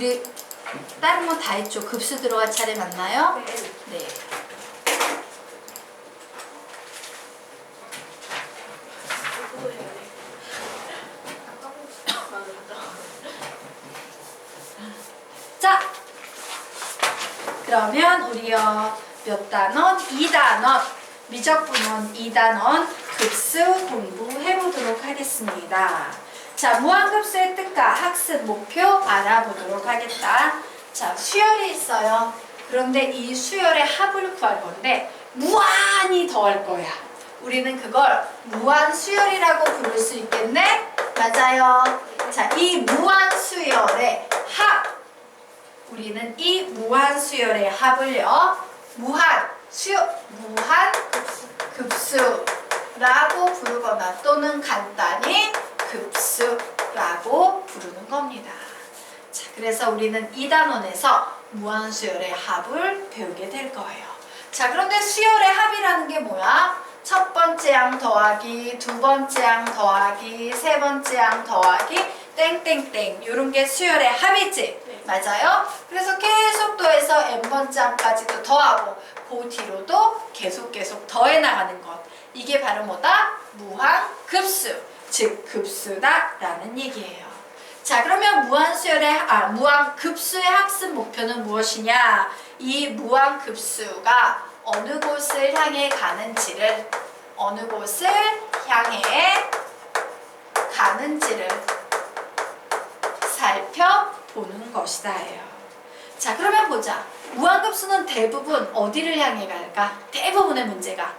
우리 다른 건 다 했죠? 급수 들어갈 차례 맞나요? 네. 자, 그러면 우리요 몇 단원? 2단원 미적분원 2단원 급수 공부해보도록 하겠습니다. 자, 무한급수의 뜻과 학습 목표 알아보도록 하겠다. 자, 수열이 있어요. 그런데 이 수열의 합을 구할 건데 무한히 더할 거야. 우리는 그걸 무한수열이라고 부를 수 있겠네? 맞아요. 자, 이 무한수열의 합, 우리는 이 무한수열의 합을요 무한급수라고 부르거나 또는 간단히 급수라고 부르는 겁니다. 자, 그래서 우리는 2단원에서 무한수열의 합을 배우게 될 거예요. 자, 그런데 수열의 합이라는 게 뭐야? 첫 번째 양 더하기, 두 번째 양 더하기, 세 번째 양 더하기, 땡땡땡 요런 게 수열의 합이지? 네. 맞아요? 그래서 계속 더해서 n번째 양까지도 더하고 그 뒤로도 계속 더해 나가는 것. 이게 바로 뭐다? 무한급수, 즉 급수다 라는 얘기예요. 자, 그러면 무한급수의 학습 목표는 무엇이냐? 이 무한급수가 어느 곳을 향해 가는지를 살펴보는 것이다예요. 자, 그러면 보자. 무한급수는 대부분 어디를 향해 갈까? 대부분의 문제가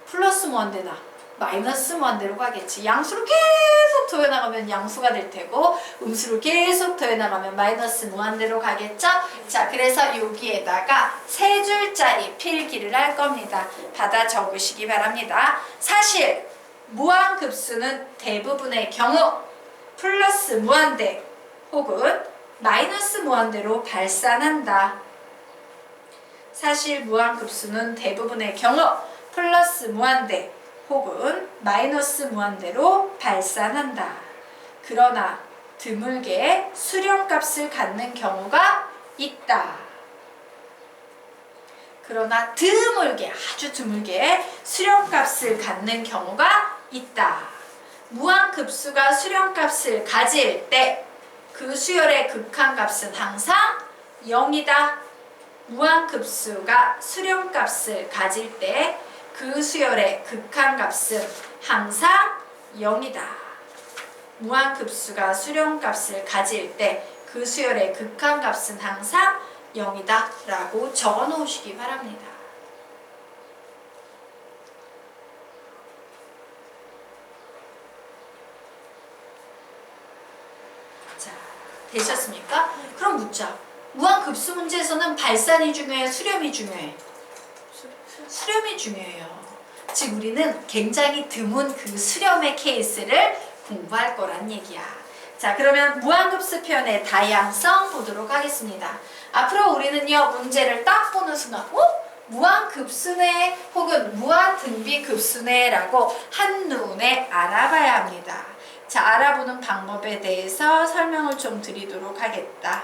플러스 무한대나 마이너스 무한대로 가겠지. 양수를 계속 더해나가면 양수가 될 테고 음수를 계속 더해나가면 마이너스 무한대로 가겠죠. 자, 그래서 여기에다가 세 줄짜리 필기를 할 겁니다. 받아 적으시기 바랍니다. 사실 무한급수는 대부분의 경우 플러스 무한대 혹은 마이너스 무한대로 발산한다. 사실 무한급수는 대부분의 경우 플러스 무한대 혹은 마이너스 무한대로 발산한다. 그러나 드물게 수렴값을 갖는 경우가 있다. 그러나 아주 드물게 수렴값을 갖는 경우가 있다. 무한급수가 수렴값을 가질 때 그 수열의 극한값은 항상 0이다. 무한급수가 수렴값을 가질 때 그 수열의 극한값은 항상 0이다. 무한급수가 수렴값을 가질 때 그 수열의 극한값은 항상 0이다 라고 적어 놓으시기 바랍니다. 자, 되셨습니까? 그럼 묻자. 무한급수 문제에서는 발산이 중요해? 수렴이 중요해? 수렴이 중요해요. 즉 우리는 굉장히 드문 그 수렴의 케이스를 공부할 거란 얘기야. 자, 그러면 무한급수 표현의 다양성 보도록 하겠습니다. 앞으로 우리는요 문제를 딱 보는 순간 무한급수네 혹은 무한등비급수네 라고 한눈에 알아봐야 합니다. 자, 알아보는 방법에 대해서 설명을 좀 드리도록 하겠다.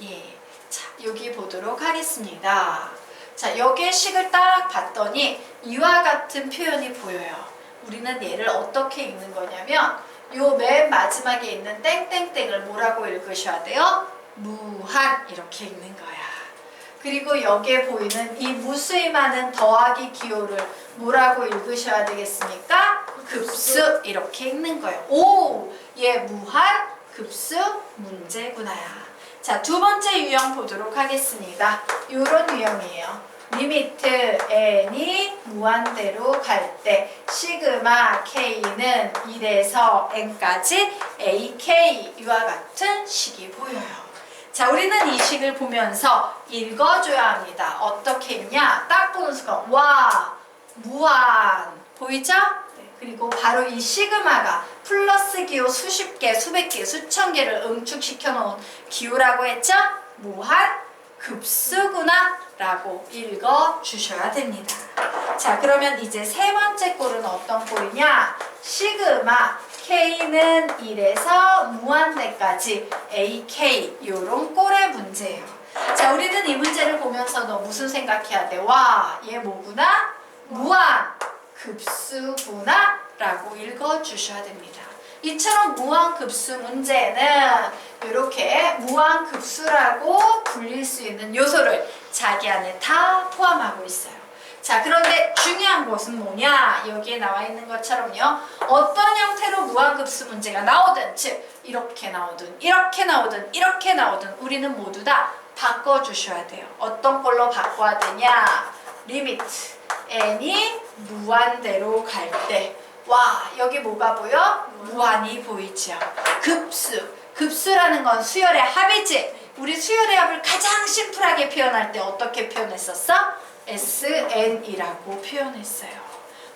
예, 자, 여기 보도록 하겠습니다. 자, 여기에 식을 딱 봤더니 이와 같은 표현이 보여요. 우리는 얘를 어떻게 읽는 거냐면 요 맨 마지막에 있는 땡땡땡을 뭐라고 읽으셔야 돼요? 무한 이렇게 읽는 거야. 그리고 여기에 보이는 이 무수히 많은 더하기 기호를 뭐라고 읽으셔야 되겠습니까? 급수 이렇게 읽는 거예요. 오, 얘 무한 급수 문제구나야. 자, 두 번째 유형 보도록 하겠습니다. 요런 유형이에요. 리미트 n이 무한대로 갈 때 시그마 k는 1에서 n까지 ak 이와 같은 식이 보여요. 자, 우리는 이 식을 보면서 읽어줘야 합니다. 어떻게 읽냐? 딱 보는 순간 와, 무한 보이죠? 그리고 바로 이 시그마가 플러스 기호 수십 개, 수백 개, 수천 개를 응축시켜 놓은 기호라고 했죠? 무한 급수구나 라고 읽어 주셔야 됩니다. 자, 그러면 이제 세 번째 꼴은 어떤 꼴이냐? 시그마 K는 1에서 무한대까지 AK 요런 꼴의 문제예요. 자, 우리는 이 문제를 보면서 너 무슨 생각해야 돼? 와, 얘 뭐구나? 무한급수구나? 라고 읽어주셔야 됩니다. 이처럼 무한급수 문제는 이렇게 무한급수라고 불릴 수 있는 요소를 자기 안에 다 포함하고 있어요. 자, 그런데 중요한 것은 뭐냐? 여기에 나와 있는 것처럼요. 어떤 형태로 무한급수 문제가 나오든, 즉 이렇게 나오든 이렇게 나오든 이렇게 나오든 우리는 모두 다 바꿔주셔야 돼요. 어떤 걸로 바꿔야 되냐? 리미트 n이 무한대로 갈 때, 와, 여기 뭐가 보여? 무한이 보이죠. 급수라는 건 수열의 합이지. 우리 수열의 합을 가장 심플하게 표현할 때 어떻게 표현했었어? SN이라고 표현했어요.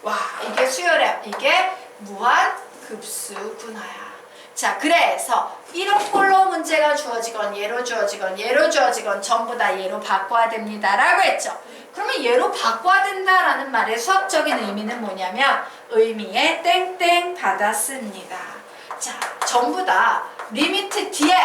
와, 이게 수열의 합, 이게 무한급수구나야. 자, 그래서 이런 꼴로 문제가 주어지건 얘로 주어지건 얘로 주어지건 전부 다 얘로 바꿔야 됩니다 라고 했죠. 그러면 얘로 바꿔야 된다라는 말의 수학적인 의미는 뭐냐면 의미에 땡땡 받았습니다. 자, 전부 다 리미트 뒤에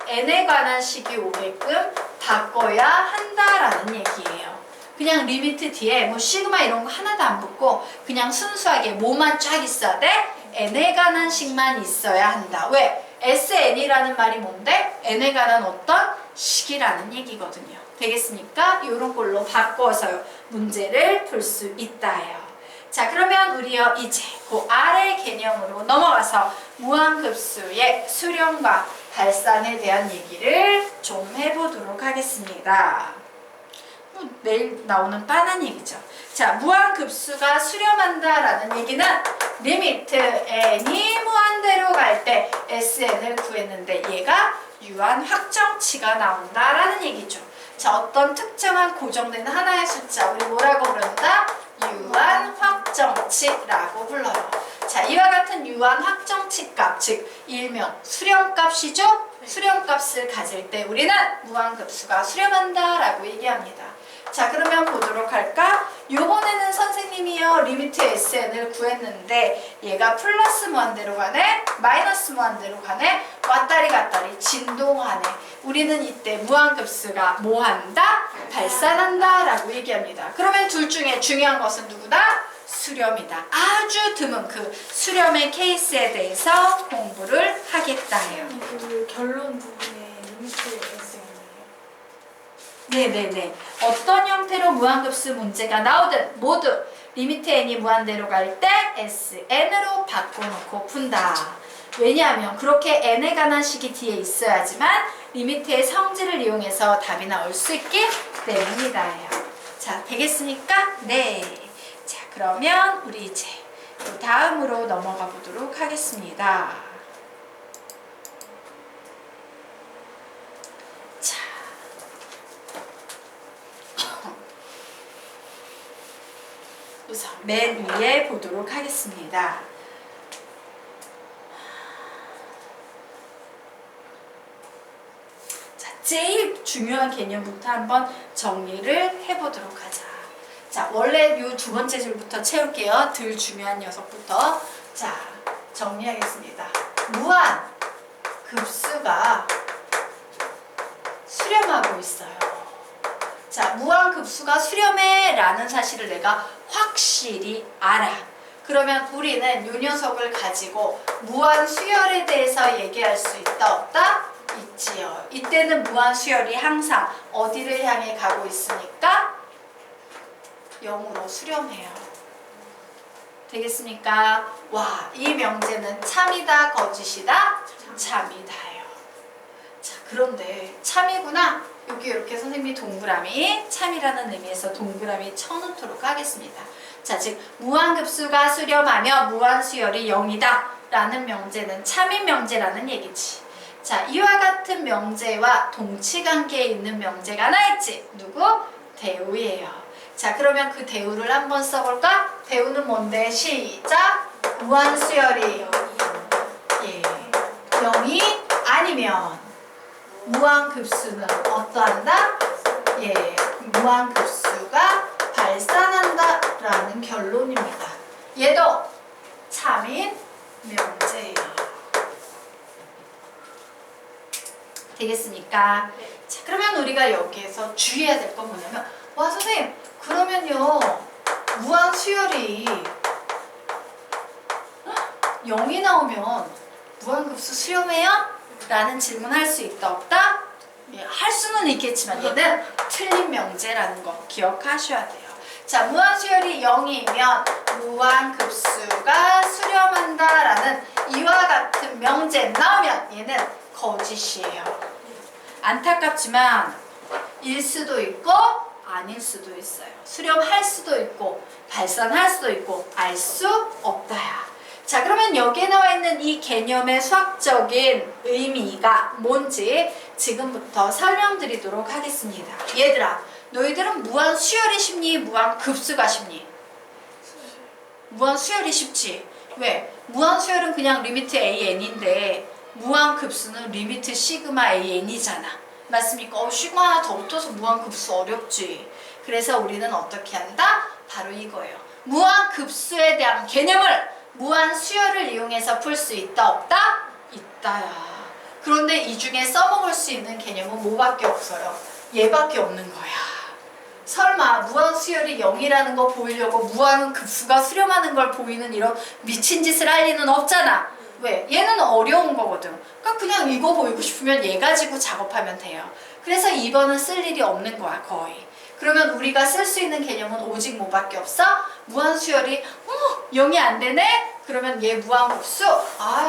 n에 관한 식이 오게끔 바꿔야 한다라는 얘기예요. 그냥 리미트 뒤에 뭐 시그마 이런 거 하나도 안 붙고 그냥 순수하게 뭐만 쫙 있어야 돼? n에 관한 식만 있어야 한다. 왜? SN이라는 말이 뭔데? n에 관한 어떤 식이라는 얘기거든요. 되겠습니까? 이런 걸로 바꿔서 문제를 풀 수 있다예요. 자, 그러면 우리요 이제 그 아래 개념으로 넘어가서 무한급수의 수렴과 발산에 대한 얘기를 좀 해보도록 하겠습니다. 내일 나오는 뻔한 얘기죠. 자, 무한급수가 수렴한다라는 얘기는 리미트 n이 무한대로 갈 때 SN을 구했는데 얘가 유한 확정치가 나온다라는 얘기죠. 자, 어떤 특정한 고정된 하나의 숫자, 우리 뭐라고 부른다? 유한 확정치라고 불러요. 자, 이와 같은 유한 확정치 값, 즉 일명 수렴값이죠? 수렴값을 가질 때 우리는 무한급수가 수렴한다라고 얘기합니다. 자, 그러면 보도록 할까? 요번에는 선생님이요 리미트 SN을 구했는데 얘가 플러스 무한대로 가네? 마이너스 무한대로 가네? 왔다리 갔다리 진동하네. 우리는 이때 무한급수가 뭐한다? 발산한다 라고 얘기합니다. 그러면 둘 중에 중요한 것은 누구다? 수렴이다. 아주 드문 그 수렴의 케이스에 대해서 공부를 하겠다요. 그 결론 부분에 리미트 SN이에요. 네네네. 어떤 형태로 무한급수 문제가 나오든 모두 리미트 n이 무한대로 갈 때 SN으로 바꿔놓고 푼다. 왜냐하면 그렇게 n에 관한 식이 뒤에 있어야지만 리미트의 성질을 이용해서 답이 나올 수 있기 때문이다요. 자, 되겠습니까? 네. 자, 그러면 우리 이제 다음으로 넘어가 보도록 하겠습니다. 자, 우선 맨 위에 보도록 하겠습니다. 자, 제일 중요한 개념부터 한번 정리를 해보도록 하자. 자, 원래 이 두 번째 줄부터 채울게요. 덜 중요한 녀석부터. 자, 정리하겠습니다. 무한 급수가 수렴하고 있어요. 자, 무한 급수가 수렴해 라는 사실을 내가 확실히 알아. 그러면 우리는 이 녀석을 가지고 무한 수열에 대해서 얘기할 수 있다 없다? 있지요. 이때는 무한 수열이 항상 어디를 향해 가고 있으니까 0으로 수렴해요. 되겠습니까? 와, 이 명제는 참이다 거짓이다? 참이다요. 자, 그런데 참이구나. 여기 이렇게 선생님이 동그라미 참이라는 의미에서 동그라미 쳐놓도록 하겠습니다. 자, 즉 무한급수가 수렴하며 무한수열이 0이다 라는 명제는 참인 명제라는 얘기지. 자, 이와 같은 명제와 동치관계에 있는 명제가 하나 있지. 누구? 대우예요. 자, 그러면 그 대우를 한번 써볼까? 대우는 뭔데? 시작! 무한수열이 0이 아니면 무한급수는 어떠한다? 무한급수가 발산한다 라는 결론입니다. 얘도 3인 명제예요. 되겠습니까? 자, 그러면 우리가 여기에서 주의해야 될 건 뭐냐면, 와 선생님 그러면요 무한 수열이 0이 나오면 무한급수 수렴해요? 라는 질문할 수 있다 없다? 예, 할 수는 있겠지만 얘는 틀린 명제라는 거 기억하셔야 돼요. 자, 무한수열이 0이면 무한급수가 수렴한다 라는 이와 같은 명제 나오면 얘는 거짓이에요. 안타깝지만 일 수도 있고 아닐 수도 있어요. 수렴할 수도 있고 발산할 수도 있고 알 수 없다야. 자, 그러면 여기에 나와 있는 이 개념의 수학적인 의미가 뭔지 지금부터 설명드리도록 하겠습니다. 얘들아, 너희들은 무한수열이 쉽니? 무한급수가 쉽니? 무한수열이 쉽지. 왜? 무한수열은 그냥 리미트 AN인데 무한급수는 리미트 시그마 AN이잖아. 맞습니까? 시그마 하나 더 붙어서 무한급수 어렵지. 그래서 우리는 어떻게 한다? 바로 이거예요. 무한급수에 대한 개념을 무한수열을 이용해서 풀 수 있다 없다? 있다야. 그런데 이 중에 써먹을 수 있는 개념은 뭐밖에 없어요? 얘밖에 없는 거야. 설마 무한수열이 0이라는 거 보이려고 무한급수가 수렴하는 걸 보이는 이런 미친 짓을 할 리는 없잖아. 왜? 얘는 어려운 거거든. 그러니까 그냥 이거 보이고 싶으면 얘 가지고 작업하면 돼요. 그래서 2번은 쓸 일이 없는 거야 거의. 그러면 우리가 쓸 수 있는 개념은 오직 뭐밖에 없어? 무한수열이 0이 안 되네? 그러면 얘 무한급수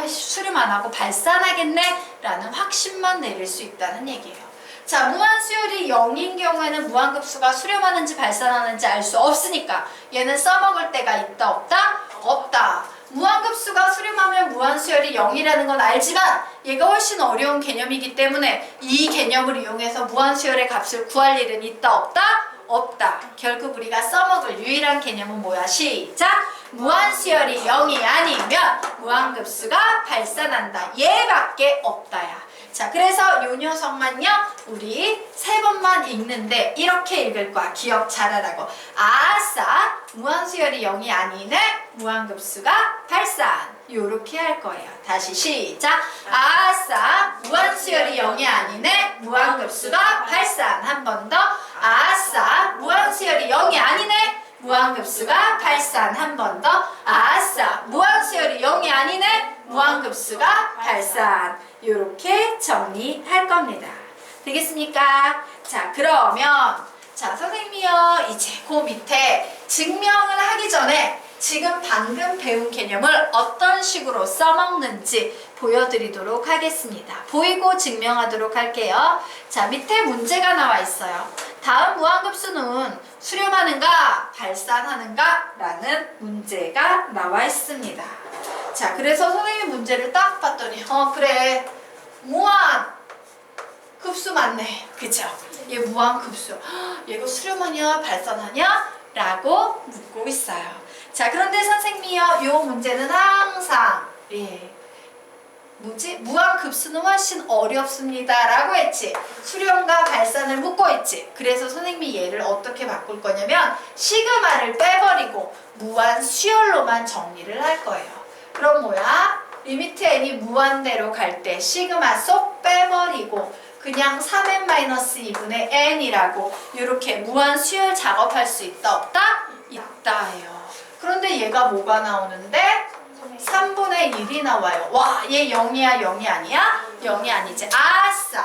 수렴 안 하고 발산하겠네? 라는 확신만 내릴 수 있다는 얘기예요. 자, 무한수열이 0인 경우에는 무한급수가 수렴하는지 발산하는지 알 수 없으니까 얘는 써먹을 때가 있다 없다? 없다. 무한급수가 수렴하면 무한수열이 0이라는 건 알지만 얘가 훨씬 어려운 개념이기 때문에 이 개념을 이용해서 무한수열의 값을 구할 일은 있다 없다? 없다. 결국 우리가 써먹을 유일한 개념은 뭐야? 시작! 무한수열이 0이 아니면 무한급수가 발산한다. 얘밖에 없다야. 자, 그래서 요 녀석만요 우리 3번만 읽는데 이렇게 읽을 거야. 기억 잘하라고. 아싸, 무한수열이 0이 아니네, 무한급수가 발산. 요렇게 할 거예요. 다시 시작. 아싸, 무한수열이 0이 아니네, 무한급수가 발산. 한 번 더. 아싸, 무한수열이 0이 아니네, 무한급수가 발산. 한 번 더. 아싸, 무한수열이 0이 아니네, 무한급수가 발산. 이렇게 정리할 겁니다. 되겠습니까? 자, 그러면 자, 선생님이요 이제 그 밑에 증명을 하기 전에 지금 방금 배운 개념을 어떤 식으로 써먹는지 보여드리도록 하겠습니다. 보이고 증명하도록 할게요. 자, 밑에 문제가 나와 있어요. 다음 무한급수는 수렴하는가 발산하는가? 라는 문제가 나와 있습니다. 자, 그래서 선생님이 문제를 딱 봤더니 그래, 무한급수 맞네. 그죠? 얘 무한급수. 얘가 수렴하냐 발산하냐? 라고 묻고 있어요. 자, 그런데 선생님이요 요 문제는 항상 무한급수는 훨씬 어렵습니다 라고 했지. 수렴과 발산을 묻고 있지. 그래서 선생님이 얘를 어떻게 바꿀 거냐면 시그마를 빼버리고 무한수열로만 정리를 할 거예요. 그럼 뭐야? 리미트 n이 무한대로 갈 때 시그마 쏙 빼버리고 그냥 3n-2분의 n이라고 이렇게 무한수열 작업할 수 있다 없다? 있다예요. 그런데 얘가 뭐가 나오는데? 3분의 1이 나와요. 와, 얘 0이야 0이 아니야? 0이 아니지. 아싸,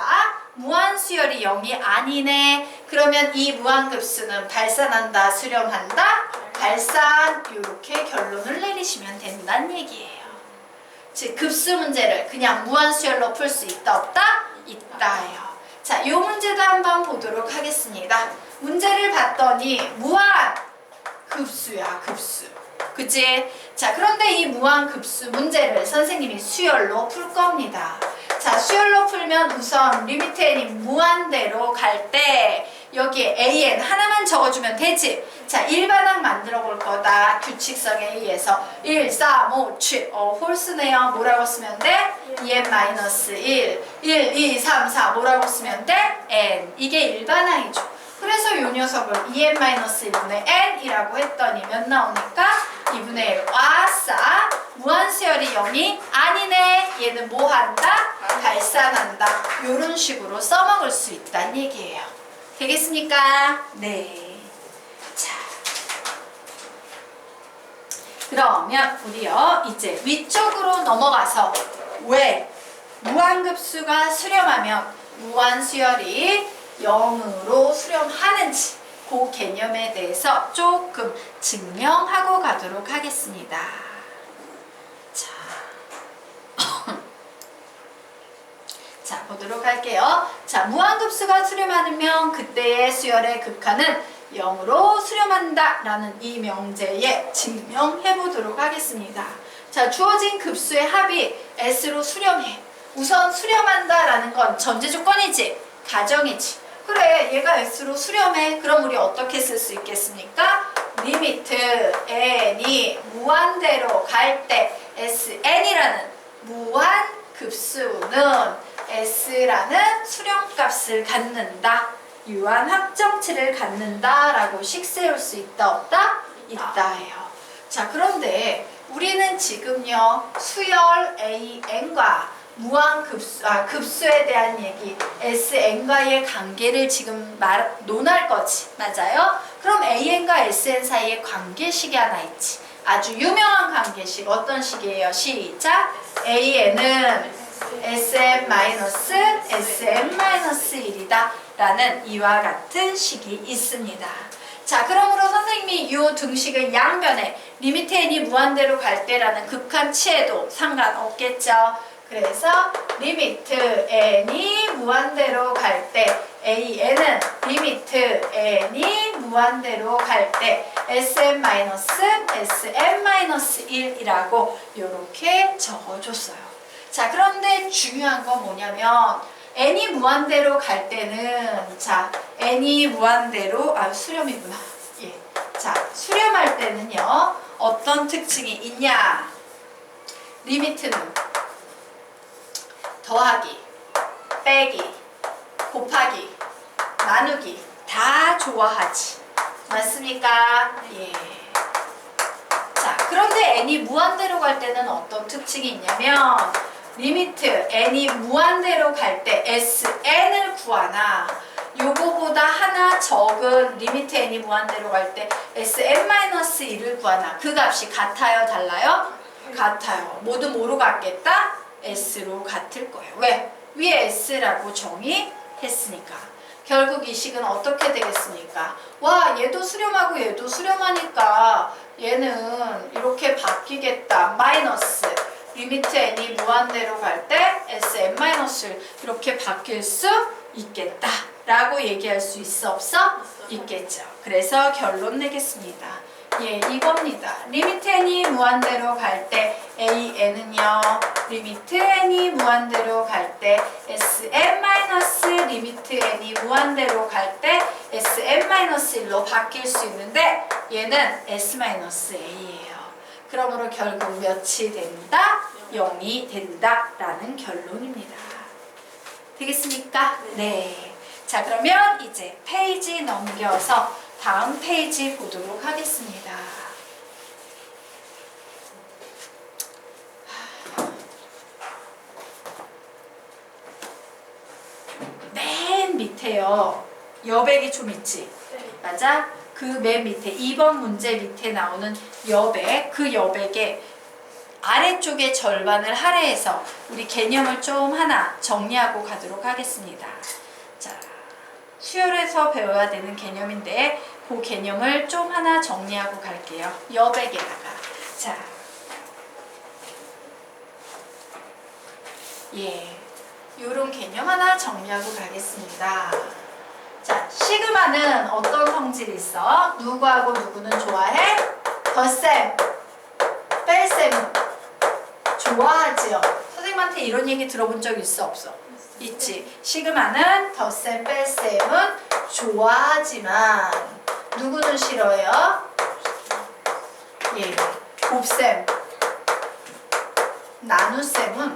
무한수열이 0이 아니네. 그러면 이 무한급수는 발산한다 수렴한다? 발산. 이렇게 결론을 내리시면 된다는 얘기예요. 즉 급수 문제를 그냥 무한수열로 풀 수 있다 없다? 있다예요. 자, 이 문제도 한번 보도록 하겠습니다. 문제를 봤더니 무한급수야 급수. 그치? 자, 그런데 이 무한급수 문제를 선생님이 수열로 풀 겁니다. 자, 수열로 풀면 우선 리미트 n이 무한대로 갈 때 여기에 an 하나만 적어주면 되지. 자, 일반항 만들어 볼 거다. 규칙성에 의해서 1, 3, 5, 7 홀수네요. 뭐라고 쓰면 돼? 2n-1 1, 2, 3, 4 뭐라고 쓰면 돼? n. 이게 일반항이죠. 그래서 이 녀석을 2n-1분의 n이라고 했더니 몇 나오니까? 2분의 1. 아싸, 무한수열이 0이 아니네. 얘는 뭐 한다? 발산한다. 이런 식으로 써먹을 수 있다는 얘기예요. 되겠습니까? 네. 자, 그러면 우리요 이제 위쪽으로 넘어가서 왜 무한급수가 수렴하면 무한수열이 0으로 수렴하는지 그 개념에 대해서 조금 증명하고 가도록 하겠습니다. 자, 자 보도록 할게요. 자, 무한급수가 수렴하면 그때의 수열의 극한은 0으로 수렴한다 라는 이 명제에 증명해 보도록 하겠습니다. 자, 주어진 급수의 합이 S로 수렴해. 우선 수렴한다 라는 건 전제 조건이지, 가정이지. 그래, 얘가 S로 수렴해. 그럼 우리 어떻게 쓸 수 있겠습니까? 리미트 n이 무한대로 갈 때 Sn이라는 무한급수는 S라는 수렴값을 갖는다. 유한 확정치를 갖는다 라고 식 세울 수 있다 없다? 있다 해요. 자, 그런데 우리는 지금요 수열 AN과 급수에 대한 얘기 SN과의 관계를 지금 논할 거지. 맞아요? 그럼 AN과 SN 사이에 관계식이 하나 있지. 아주 유명한 관계식. 어떤 식이에요? 시작! AN은 SM-SM-1이다 라는 이와 같은 식이 있습니다. 자, 그러므로 선생님이 이 등식의 양변에 리미트 n이 무한대로 갈 때라는 극한치에도 상관없겠죠. 그래서 리미트 n이 무한대로 갈 때 AN은 리미트 n이 무한대로 갈 때 SM-SM-1이라고 이렇게 적어줬어요. 자, 그런데 중요한 건 뭐냐면 n이 무한대로 갈 때는 자, n이 무한대로 수렴이구나. 예. 자, 수렴할 때는요. 어떤 특징이 있냐? 리미트는 더하기, 빼기, 곱하기, 나누기 다 좋아하지. 맞습니까? 예. 자, 그런데 n이 무한대로 갈 때는 어떤 특징이 있냐면 리미트 n이 무한대로 갈 때 SN을 구하나 요거보다 하나 적은 리미트 n이 무한대로 갈 때 SM-1을 구하나 그 값이 같아요? 달라요? 같아요. 모두 뭐로 같겠다? S로 같을 거예요. 왜? 위에 S라고 정의했으니까. 결국 이 식은 어떻게 되겠습니까? 와, 얘도 수렴하고 얘도 수렴하니까 얘는 이렇게 바뀌겠다. 마이너스 리미트 n이 무한대로 갈 때 SM-를 이렇게 바뀔 수 있겠다 라고 얘기할 수 있어 없어? 있겠죠. 그래서 결론 내겠습니다. 예, 이겁니다. 리미트 n이 무한대로 갈 때 AN은요 리미트 n이 무한대로 갈 때 SM- 리미트 n이 무한대로 갈 때 SM-1로 바뀔 수 있는데 얘는 S-A예요. 그러므로 결국 몇이 된다? 0이 된다 라는 결론입니다. 되겠습니까? 네. 자, 그러면 이제 페이지 넘겨서 다음 페이지 보도록 하겠습니다. 맨 밑에요. 여백이 좀 있지? 맞아? 그 맨 밑에 2번 문제 밑에 나오는 여백, 그 여백에 아래쪽의 절반을 할애해서 우리 개념을 좀 하나 정리하고 가도록 하겠습니다. 자, 수열에서 배워야 되는 개념인데 그 개념을 좀 하나 정리하고 갈게요. 여백에다가. 자, 예, 요런 개념 하나 정리하고 가겠습니다. 자, 시그마는 어떤 성질이 있어? 누구하고 누구는 좋아해? 덧셈, 뺄셈은 좋아하지요. 선생님한테 이런 얘기 들어본 적 있어 없어? 있지. 시그마는 덧셈, 뺄셈은 좋아하지만 누구는 싫어해요? 예, 곱셈, 나눗셈은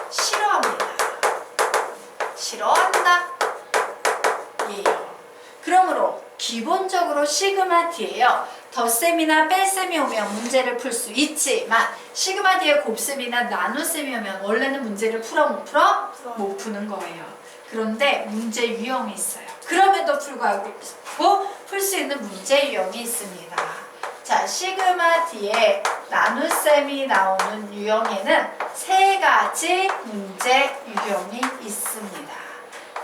싫어합니다. 싫어한다. 예. 그러므로 기본적으로 시그마 D예요. 덧셈이나 뺄셈이 오면 문제를 풀 수 있지만 시그마 D에 곱셈이나 나눗셈이 오면 원래는 문제를 풀어 못 풀어? 못 푸는 거예요. 그런데 문제 유형이 있어요. 그럼에도 불구하고 풀 수 있는 문제 유형이 있습니다. 자, 시그마 D에 나눗셈이 나오는 유형에는 세 가지 문제 유형이 있습니다.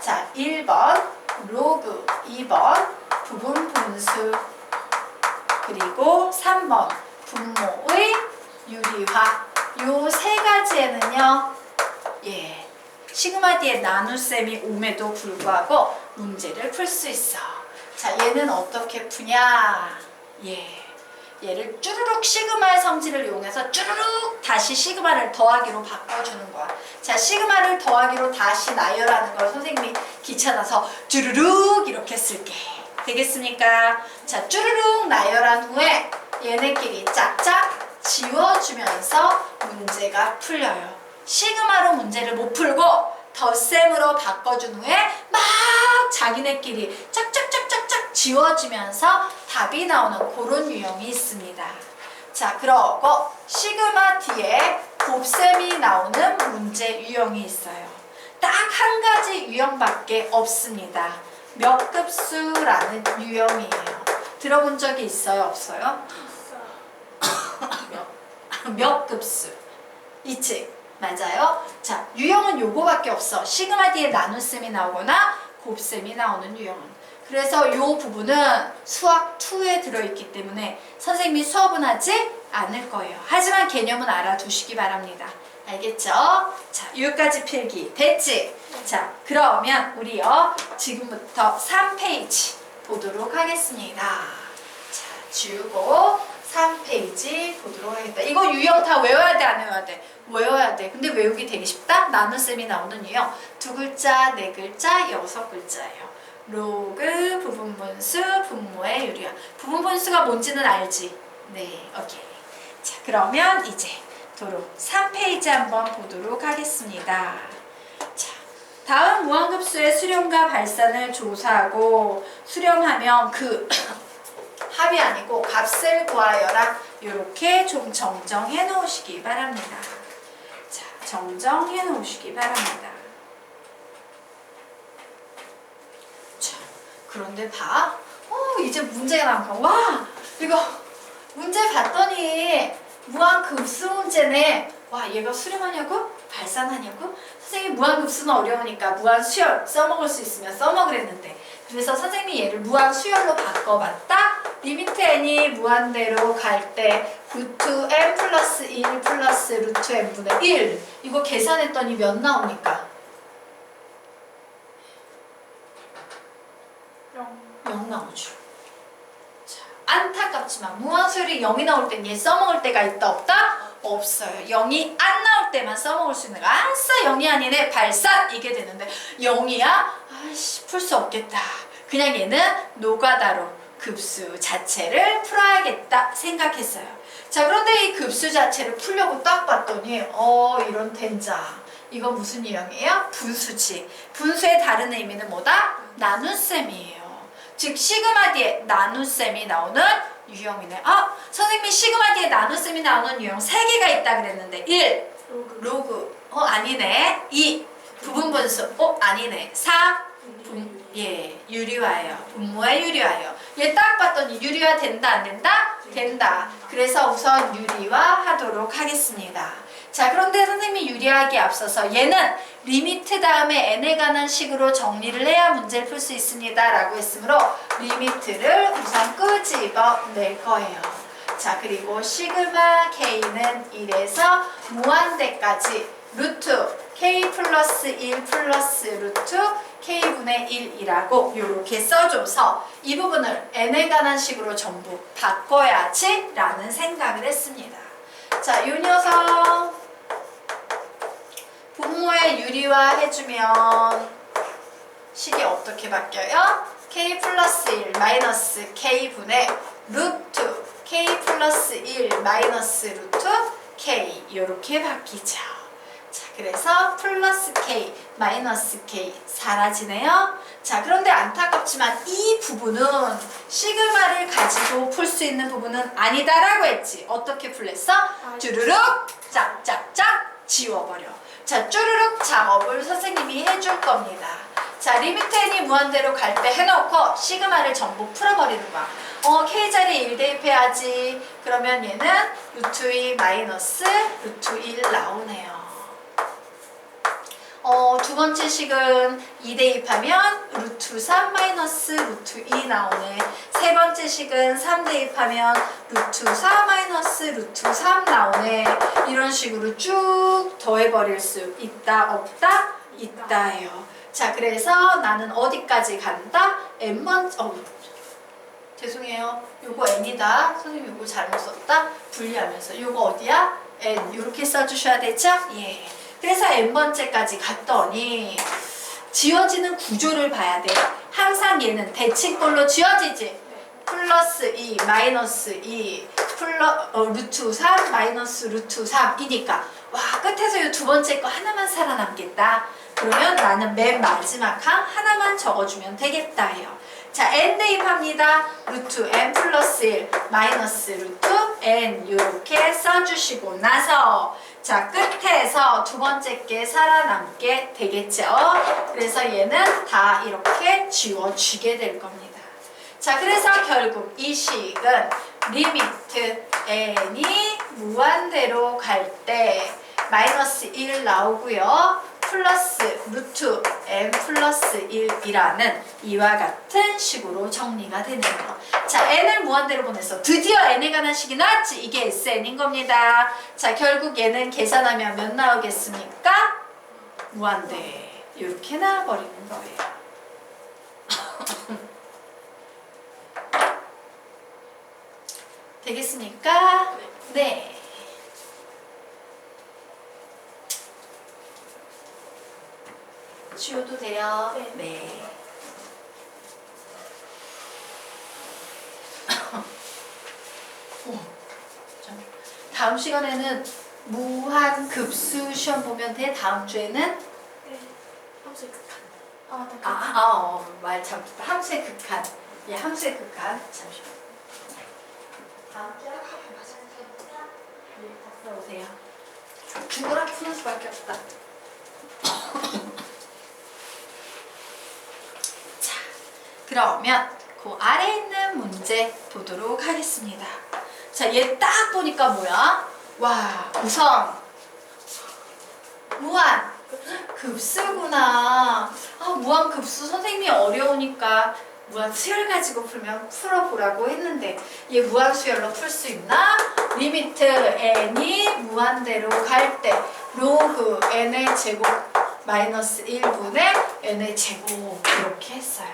자, 1번 로그, 2번 부분 분수, 그리고 3번 분모의 유리화. 요 세 가지에는요, 시그마 D의 나눗셈이 옴에도 불구하고 문제를 풀 수 있어. 자, 얘는 어떻게 푸냐? 얘를 쭈루룩 시그마의 성질을 이용해서 쭈루룩 다시 시그마를 더하기로 바꿔주는 거야. 자, 시그마를 더하기로 다시 나열하는 걸 선생님이 귀찮아서 쭈루룩 이렇게 쓸게. 되겠습니까? 자, 쭈루룩 나열한 후에 얘네끼리 짝짝 지워주면서 문제가 풀려요. 시그마로 문제를 못 풀고 덧셈으로 바꿔준 후에 막 자기네끼리 짝짝짝짝짝 지워지면서 답이 나오는 그런 유형이 있습니다. 자, 그러고 시그마 D에 곱셈이 나오는 문제 유형이 있어요. 딱 한 가지 유형밖에 없습니다. 몇 급수라는 유형이에요. 들어본 적이 있어요? 없어요? 몇 급수? 있지? 맞아요? 자, 유형은 요거밖에 없어. 시그마 D에 나눗셈이 나오거나 곱셈이 나오는 유형은. 그래서 요 부분은 수학 2에 들어있기 때문에 선생님이 수업은 하지 않을 거예요. 하지만 개념은 알아두시기 바랍니다. 알겠죠? 자, 여기까지 필기 됐지? 자, 그러면 우리요 지금부터 3페이지 보도록 하겠습니다. 자, 지우고 3페이지 보도록 하겠다. 이거 유형 다 외워야 돼, 안 외워야 돼? 외워야 돼. 근데 외우기 되게 쉽다? 나눗셈이 나오는 유형 2글자, 4글자, 6글자예요. 로그, 부분분수, 분모의 유리화. 부분분수가 뭔지는 알지? 네, 오케이. 자, 그러면 이제 도로 3페이지 한번 보도록 하겠습니다. 자, 다음 무한급수의 수렴과 발산을 조사하고 수렴하면 그 합이 아니고 값을 구하여라. 이렇게 좀 정정해 놓으시기 바랍니다. 자, 정정해 놓으시기 바랍니다. 자, 그런데 봐. 이제 문제가 나온 거야. 와, 이거 문제 봤더니 무한급수 문제네. 와, 얘가 수렴하냐고? 발산하냐고? 선생님이 무한급수는 어려우니까 무한수열 써먹을 수 있으면 써먹으랬는데 그래서 선생님이 얘를 무한수열로 바꿔봤다? 리미트 n이 무한대로 갈 때 루트 n 플러스 1 플러스 루트 n분의 1 이거 계산했더니 몇 나옵니까? 0 나오죠. 자, 안타깝지만 무한수열이 0이 나올 땐 얘 써먹을 때가 있다 없다? 없어요. 0이 안 나올 때만 써먹을 수 있는 거. 아싸 0이 아니네 발산 이게 되는데 0이야? 아이씨 풀 수 없겠다. 그냥 얘는 노가다로 급수 자체를 풀어야겠다 생각했어요. 자, 그런데 이 급수 자체를 풀려고 딱 봤더니 이런 된장 이거 무슨 유형이에요? 분수지. 분수의 다른 의미는 뭐다? 나눗셈이에요. 즉 시그마 D에 나눗셈이 나오는 유형이네. 선생님이 시그마 D에 나눗셈이 나오는 유형 3개가 있다 그랬는데 1. 로그 아니네. 2. 부분분수 아니네. 4. 유리화예요. 분모의 유리화예요. 얘 딱 봤더니 유리화 된다 안 된다? 된다. 그래서 우선 유리화 하도록 하겠습니다. 자, 그런데 선생님이 유리하기에 앞서서 얘는 리미트 다음에 n에 관한 식으로 정리를 해야 문제를 풀 수 있습니다 라고 했으므로 리미트를 우선 끄집어낼 거예요. 자, 그리고 시그마 k는 1에서 무한대까지 루트 k 플러스 1 플러스 루트 k분의 1이라고 이렇게 써줘서 이 부분을 n에 관한 식으로 전부 바꿔야지 라는 생각을 했습니다. 자, 이 녀석 분모의 유리화 해주면 식이 어떻게 바뀌어요? k 플러스 1 마이너스 k분의 루트 k 플러스 1 마이너스 루트 k 이렇게 바뀌죠. 자, 그래서 플러스 k, 마이너스 k 사라지네요. 자, 그런데 안타깝지만 이 부분은 시그마를 가지고 풀 수 있는 부분은 아니다라고 했지. 어떻게 풀랬어? 쭈르륵 짝짝짝 지워버려. 자, 쭈르륵 작업을 선생님이 해줄 겁니다. 자, 리미트 n이 무한대로 갈 때 해놓고 시그마를 전부 풀어버리는 거야. k자리에 1 대입해야지. 그러면 얘는 루트 2 마이너스 루트 1 나오네요. 두 번째 식은 2 대입하면 루트 3 마이너스 루트 2 나오네. 세 번째 식은 3 대입하면 루트 4 마이너스 루트 3 나오네. 이런 식으로 쭉 더해버릴 수 있다 없다? 있다예요. 자, 그래서 나는 어디까지 간다? n번 죄송해요. 요거 n이다. 선생님 요거 잘못 썼다. 분리하면서 요거 어디야? n 이렇게 써주셔야 되죠? 예. 그래서 n번째까지 갔더니 지워지는 구조를 봐야 돼. 항상 얘는 대칭꼴로 지워지지. 플러스 2, 마이너스 2, 루트 3, 마이너스 루트 3이니까 와, 끝에서 이 두 번째 거 하나만 살아남겠다. 그러면 나는 맨 마지막 항 하나만 적어주면 되겠다 해요. 자, n 대입합니다. 루트 n 플러스 1 마이너스 루트 n 이렇게 써주시고 나서 자, 끝에서 두 번째 게 살아남게 되겠죠. 그래서 얘는 다 이렇게 지워주게 될 겁니다. 자, 그래서 결국 이 식은 리미트 n이 무한대로 갈 때 마이너스 1 나오고요. 플러스 루트 n 플러스 1이라는 이와 같은 식으로 정리가 되네요. 자, n을 무한대로 보내서 드디어 n에 관한 식이 나왔지. 이게 SN인 겁니다. 자, 결국 얘는 계산하면 몇 나오겠습니까? 무한대. 이렇게 나와버리는 거예요. 되겠습니까? 네. 지워도 돼요? 네. 다음 시간에는 무한급수 시험 보면 돼. 다음 주에는 네. 함수의 극한. 말 참. 함수의 극한. 예, 함수의 극한. 잠시만. 다음 주에 갔다 오세요. 죽어라 푸는 수밖에 없다. 자, 그러면 그 아래에 있는 문제 보도록 하겠습니다. 자, 얘 딱 보니까 뭐야? 와, 우선 무한 급수구나. 무한 급수 선생님이 어려우니까 무한 수열 가지고 풀면 풀어보라고 했는데 얘 무한 수열로 풀 수 있나? 리미트 n이 무한대로 갈 때 로그 n의 제곱 마이너스 1분의 n의 제곱 이렇게 했어요.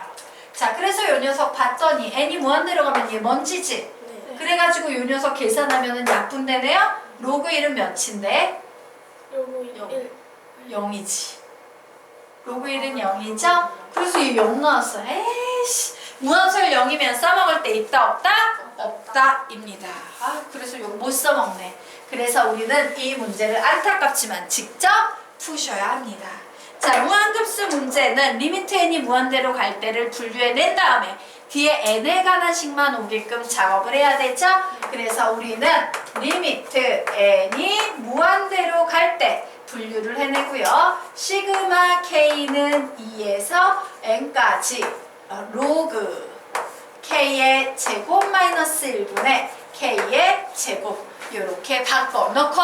자, 그래서 요 녀석 봤더니 n이 무한대로 가면 얘 먼지지? 네. 그래가지고 요 녀석 계산하면은 약분되네요? 로그 1은 몇인데? 요거 1. 0이지. 로그 1은 0이죠? 그래서 얘 0 나왔어. 에이씨. 무한수열 0이면 써먹을 때 있다 없다? 없다 입니다. 그래서 이거 못 써먹네. 그래서 우리는 이 문제를 안타깝지만 직접 푸셔야 합니다. 자, 무한급수 문제는 리미트 n이 무한대로 갈 때를 분류해낸 다음에 뒤에 n에 관한 식만 오게끔 작업을 해야 되죠? 그래서 우리는 리미트 n이 무한대로 갈 때 분류를 해내고요. 시그마 k는 2에서 n까지 로그 k의 제곱 마이너스 1분의 k의 제곱 이렇게 바꿔놓고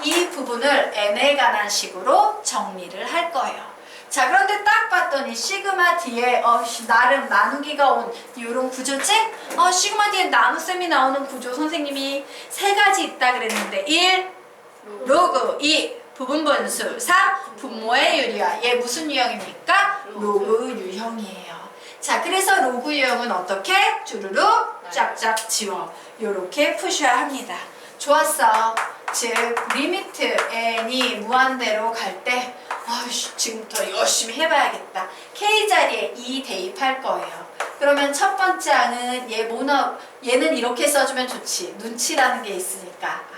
이 부분을 n에 관한 식으로 정리를 할 거예요. 자, 그런데 딱 봤더니 시그마 뒤에 나름 나누기가 온 이런 구조지? 시그마 뒤에 나눗셈이 나오는 구조 선생님이 세 가지 있다 그랬는데 1. 로그 2. 부분분수 3. 분모의 유리화. 얘 무슨 유형입니까? 로그 유형이에요. 자, 그래서 로그 유형은 어떻게? 주르륵 짝짝 지워. 요렇게 푸셔야 합니다. 좋았어. 즉 리미트 n이 무한대로 갈 때 지금부터 열심히 해봐야겠다. K자리에 2 대입할 거예요. 그러면 첫 번째 항은 얘는 이렇게 써주면 좋지. 눈치라는 게 있으니까.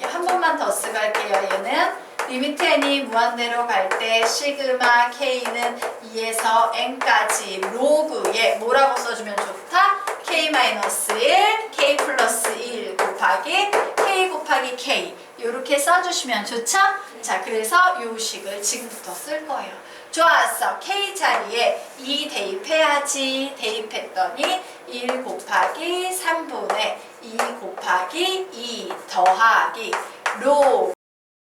한 번만 더 쓰고 할게요. 얘는 리미트 n이 무한대로 갈 때 시그마 k는 2에서 n까지 로그에 뭐라고 써주면 좋다? k-1, k 플러스 1 곱하기 k 곱하기 k 이렇게 써주시면 좋죠? 자, 그래서 이 식을 지금부터 쓸 거예요. 좋았어. k 자리에 2 대입해야지. 대입했더니 1 곱하기 3분의 2 곱하기 2 더하기 로그